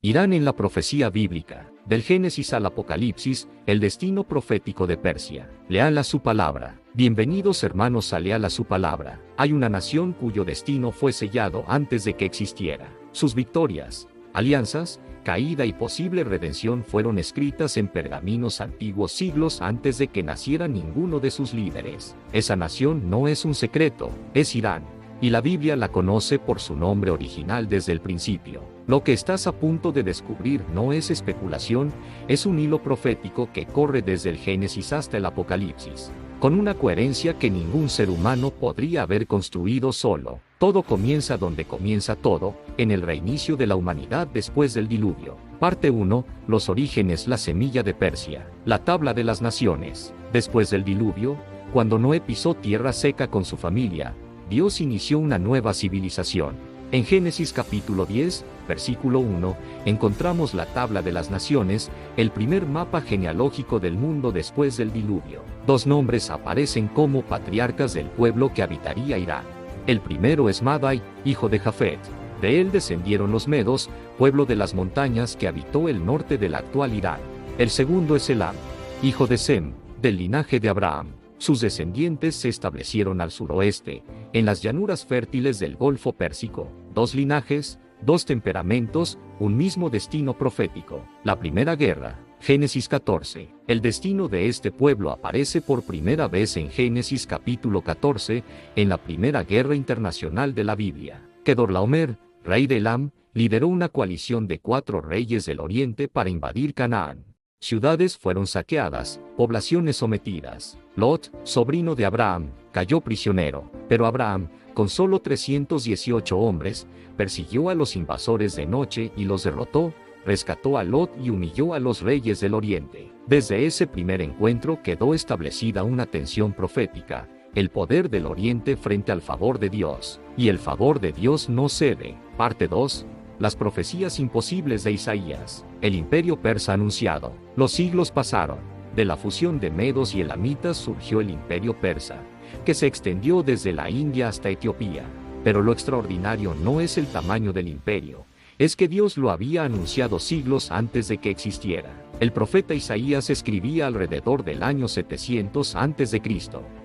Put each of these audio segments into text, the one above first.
Irán en la profecía bíblica, del Génesis al Apocalipsis, el destino profético de Persia. Leal a su palabra. Bienvenidos hermanos a Leal a su palabra. Hay una nación cuyo destino fue sellado antes de que existiera. Sus victorias, alianzas, caída y posible redención fueron escritas en pergaminos antiguos siglos antes de que naciera ninguno de sus líderes. Esa nación no es un secreto, es Irán. Y la Biblia la conoce por su nombre original desde el principio. Lo que estás a punto de descubrir no es especulación, es un hilo profético que corre desde el Génesis hasta el Apocalipsis, con una coherencia que ningún ser humano podría haber construido solo. Todo comienza donde comienza todo, en el reinicio de la humanidad después del diluvio. Parte 1, los orígenes, la semilla de Persia, la tabla de las naciones. Después del diluvio, cuando Noé pisó tierra seca con su familia, Dios inició una nueva civilización. En Génesis capítulo 10, versículo 1, encontramos la tabla de las naciones, el primer mapa genealógico del mundo después del diluvio. Dos nombres aparecen como patriarcas del pueblo que habitaría Irán. El primero es Madai, hijo de Jafet. De él descendieron los medos, pueblo de las montañas que habitó el norte del actual Irán. El segundo es Elam, hijo de Sem, del linaje de Abraham. Sus descendientes se establecieron al suroeste, en las llanuras fértiles del Golfo Pérsico. Dos linajes, dos temperamentos, un mismo destino profético. La primera guerra, Génesis 14. El destino de este pueblo aparece por primera vez en Génesis capítulo 14, en la primera guerra internacional de la Biblia. Kedorlaomer, rey de Elam, lideró una coalición de 4 reyes del oriente para invadir Canaán. Ciudades fueron saqueadas, poblaciones sometidas. Lot, sobrino de Abraham, cayó prisionero, pero Abraham, con solo 318 hombres, persiguió a los invasores de noche y los derrotó, rescató a Lot y humilló a los reyes del oriente. Desde ese primer encuentro quedó establecida una tensión profética, el poder del oriente frente al favor de Dios, y el favor de Dios no cede. Parte 2. Las profecías imposibles de Isaías. El imperio persa anunciado. Los siglos pasaron. De la fusión de medos y elamitas surgió el imperio persa, que se extendió desde la India hasta Etiopía. Pero lo extraordinario no es el tamaño del imperio, es que Dios lo había anunciado siglos antes de que existiera. El profeta Isaías escribía alrededor del año 700 a.C.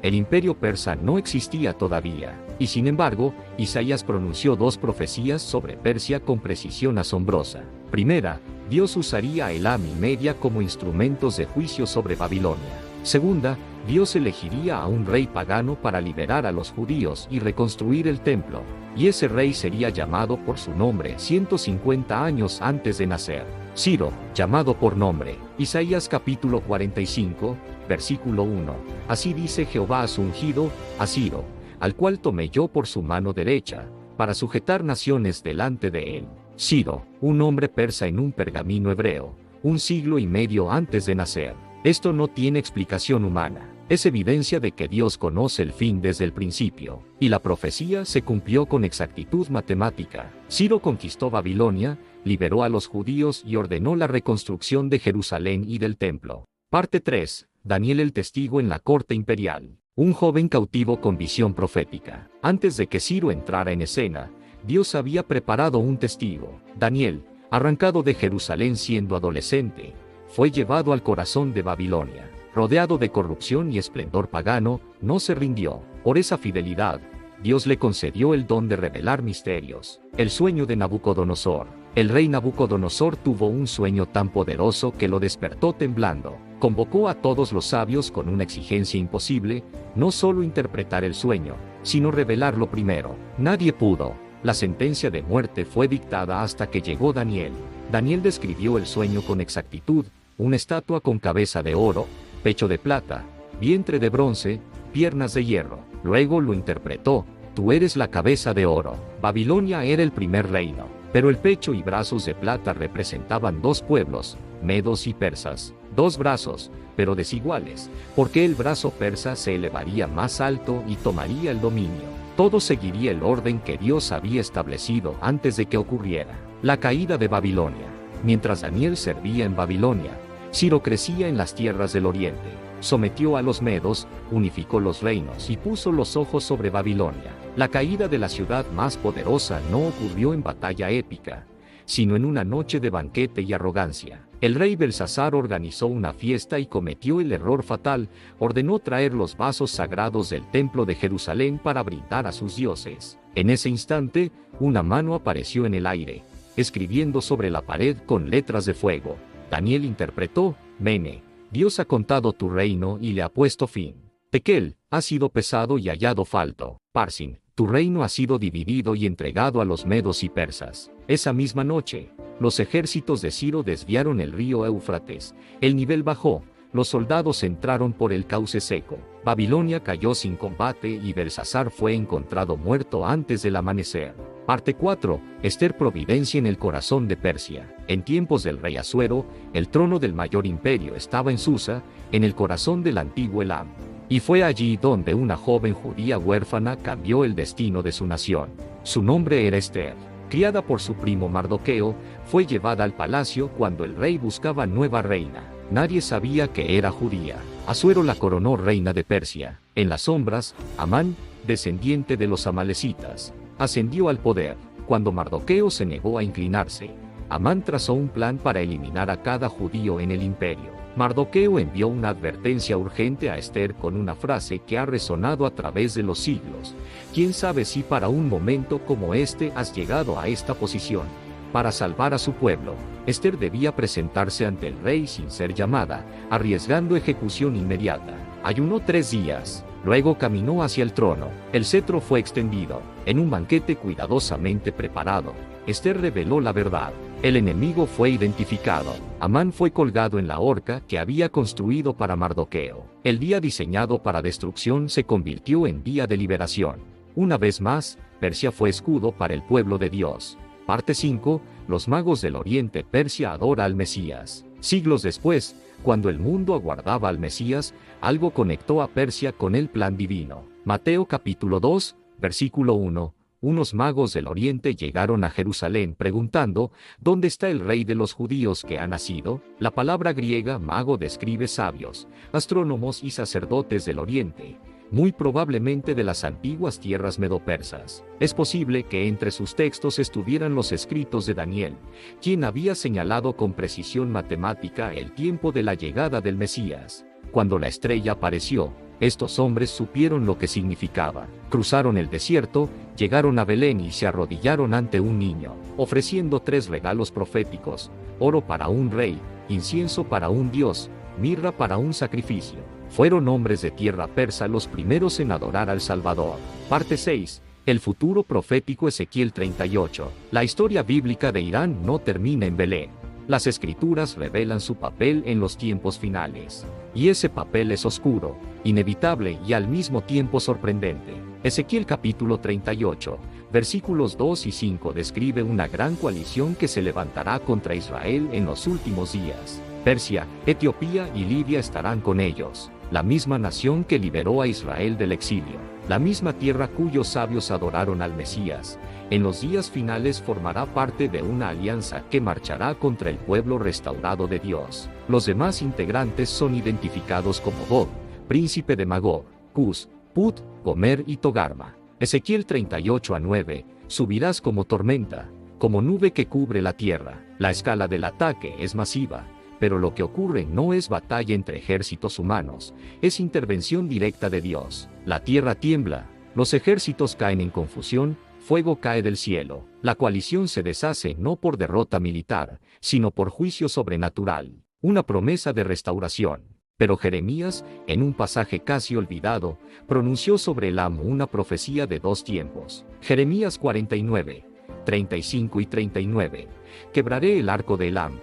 El imperio persa no existía todavía, y sin embargo, Isaías pronunció 2 profecías sobre Persia con precisión asombrosa. Primera, Dios usaría a Elam y Media como instrumentos de juicio sobre Babilonia. Segunda, Dios elegiría a un rey pagano para liberar a los judíos y reconstruir el templo, y ese rey sería llamado por su nombre 150 años antes de nacer. Ciro, llamado por nombre. Isaías capítulo 45, versículo 1. Así dice Jehová a su ungido, a Ciro, al cual tomé yo por su mano derecha, para sujetar naciones delante de él. Ciro, un hombre persa en un pergamino hebreo, 1 siglo y medio antes de nacer. Esto no tiene explicación humana. Es evidencia de que Dios conoce el fin desde el principio, y la profecía se cumplió con exactitud matemática. Ciro conquistó Babilonia, liberó a los judíos y ordenó la reconstrucción de Jerusalén y del templo. Parte 3. Daniel el testigo en la corte imperial. Un joven cautivo con visión profética. Antes de que Ciro entrara en escena, Dios había preparado un testigo. Daniel, arrancado de Jerusalén siendo adolescente, fue llevado al corazón de Babilonia. Rodeado de corrupción y esplendor pagano, no se rindió. Por esa fidelidad, Dios le concedió el don de revelar misterios. El sueño de Nabucodonosor. El rey Nabucodonosor tuvo un sueño tan poderoso que lo despertó temblando. Convocó a todos los sabios con una exigencia imposible, no solo interpretar el sueño, sino revelarlo primero. Nadie pudo. La sentencia de muerte fue dictada hasta que llegó Daniel. Daniel describió el sueño con exactitud: una estatua con cabeza de oro, pecho de plata, vientre de bronce, piernas de hierro. Luego lo interpretó: tú eres la cabeza de oro. Babilonia era el primer reino, pero el pecho y brazos de plata representaban 2 pueblos, medos y persas. 2 brazos, pero desiguales, porque el brazo persa se elevaría más alto y tomaría el dominio. Todo seguiría el orden que Dios había establecido antes de que ocurriera la caída de Babilonia. Mientras Daniel servía en Babilonia, Ciro crecía en las tierras del oriente, sometió a los medos, unificó los reinos y puso los ojos sobre Babilonia. La caída de la ciudad más poderosa no ocurrió en batalla épica, sino en una noche de banquete y arrogancia. El rey Belsasar organizó una fiesta y cometió el error fatal, ordenó traer los vasos sagrados del templo de Jerusalén para brindar a sus dioses. En ese instante, una mano apareció en el aire, escribiendo sobre la pared con letras de fuego. Daniel interpretó: Mene, Dios ha contado tu reino y le ha puesto fin. Tekel, ha sido pesado y hallado falto. Parsin, tu reino ha sido dividido y entregado a los medos y persas. Esa misma noche, los ejércitos de Ciro desviaron el río Éufrates, el nivel bajó, los soldados entraron por el cauce seco. Babilonia cayó sin combate y Belsasar fue encontrado muerto antes del amanecer. Parte 4. Ester providencia en el corazón de Persia. En tiempos del rey Asuero, el trono del mayor imperio estaba en Susa, en el corazón del antiguo Elam. Y fue allí donde una joven judía huérfana cambió el destino de su nación. Su nombre era Ester. Criada por su primo Mardoqueo, fue llevada al palacio cuando el rey buscaba nueva reina. Nadie sabía que era judía. Asuero la coronó reina de Persia. En las sombras, Amán, descendiente de los amalecitas, ascendió al poder. Cuando Mardoqueo se negó a inclinarse, Amán trazó un plan para eliminar a cada judío en el imperio. Mardoqueo envió una advertencia urgente a Ester con una frase que ha resonado a través de los siglos. ¿Quién sabe si para un momento como este has llegado a esta posición? Para salvar a su pueblo, Ester debía presentarse ante el rey sin ser llamada, arriesgando ejecución inmediata. Ayunó 3 días, luego caminó hacia el trono. El cetro fue extendido. En un banquete cuidadosamente preparado, Ester reveló la verdad. El enemigo fue identificado. Amán fue colgado en la horca que había construido para Mardoqueo. El día diseñado para destrucción se convirtió en día de liberación. Una vez más, Persia fue escudo para el pueblo de Dios. Parte 5. Los magos del Oriente. Persia adora al Mesías. Siglos después, cuando el mundo aguardaba al Mesías, algo conectó a Persia con el plan divino. Mateo capítulo 2, versículo 1. Unos magos del Oriente llegaron a Jerusalén preguntando: ¿dónde está el rey de los judíos que ha nacido? La palabra griega mago describe sabios, astrónomos y sacerdotes del Oriente, muy probablemente de las antiguas tierras medopersas. Es posible que entre sus textos estuvieran los escritos de Daniel, quien había señalado con precisión matemática el tiempo de la llegada del Mesías. Cuando la estrella apareció, estos hombres supieron lo que significaba. Cruzaron el desierto, llegaron a Belén y se arrodillaron ante un niño, ofreciendo 3 regalos proféticos: oro para un rey, incienso para un dios, mirra para un sacrificio. Fueron hombres de tierra persa los primeros en adorar al Salvador. Parte 6. El futuro profético. Ezequiel 38. La historia bíblica de Irán no termina en Belén. Las escrituras revelan su papel en los tiempos finales. Y ese papel es oscuro, inevitable y al mismo tiempo sorprendente. Ezequiel capítulo 38, versículos 2 y 5 describe una gran coalición que se levantará contra Israel en los últimos días. Persia, Etiopía y Libia estarán con ellos, la misma nación que liberó a Israel del exilio, la misma tierra cuyos sabios adoraron al Mesías. En los días finales formará parte de una alianza que marchará contra el pueblo restaurado de Dios. Los demás integrantes son identificados como Gog, príncipe de Magog, Cus, Put, Gomer y Togarma. Ezequiel 38 a 9, subirás como tormenta, como nube que cubre la tierra. La escala del ataque es masiva, pero lo que ocurre no es batalla entre ejércitos humanos, es intervención directa de Dios. La tierra tiembla, los ejércitos caen en confusión, fuego cae del cielo. La coalición se deshace no por derrota militar, sino por juicio sobrenatural, una promesa de restauración. Pero Jeremías, en un pasaje casi olvidado, pronunció sobre Elam una profecía de 2 tiempos. Jeremías 49, 35 y 39. Quebraré el arco de Elam,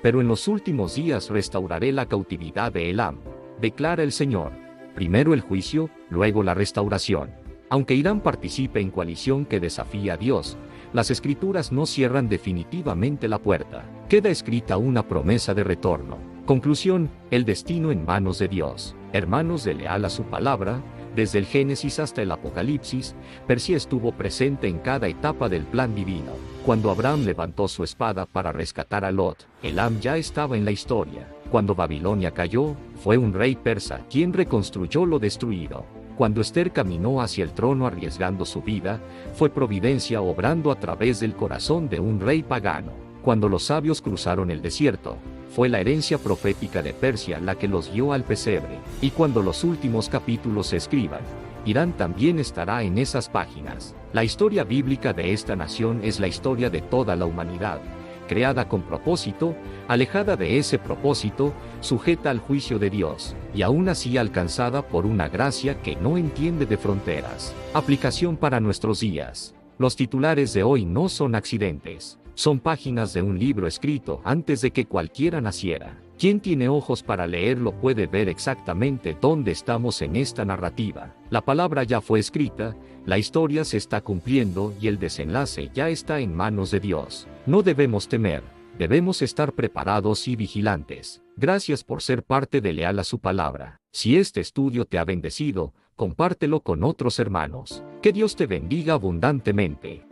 pero en los últimos días restauraré la cautividad de Elam, declara el Señor. Primero el juicio, luego la restauración. Aunque Irán participe en coalición que desafía a Dios, las escrituras no cierran definitivamente la puerta. Queda escrita una promesa de retorno. Conclusión: el destino en manos de Dios. Hermanos, de leal a su palabra, desde el Génesis hasta el Apocalipsis, Persia estuvo presente en cada etapa del plan divino. Cuando Abraham levantó su espada para rescatar a Lot, Elam ya estaba en la historia. Cuando Babilonia cayó, fue un rey persa quien reconstruyó lo destruido. Cuando Ester caminó hacia el trono arriesgando su vida, fue providencia obrando a través del corazón de un rey pagano. Cuando los sabios cruzaron el desierto, fue la herencia profética de Persia la que los guió al pesebre, y cuando los últimos capítulos se escriban, Irán también estará en esas páginas. La historia bíblica de esta nación es la historia de toda la humanidad, creada con propósito, alejada de ese propósito, sujeta al juicio de Dios, y aún así alcanzada por una gracia que no entiende de fronteras. Aplicación para nuestros días. Los titulares de hoy no son accidentes. Son páginas de un libro escrito antes de que cualquiera naciera. Quien tiene ojos para leerlo puede ver exactamente dónde estamos en esta narrativa. La palabra ya fue escrita, la historia se está cumpliendo y el desenlace ya está en manos de Dios. No debemos temer, debemos estar preparados y vigilantes. Gracias por ser parte de Leal a su palabra. Si este estudio te ha bendecido, compártelo con otros hermanos. Que Dios te bendiga abundantemente.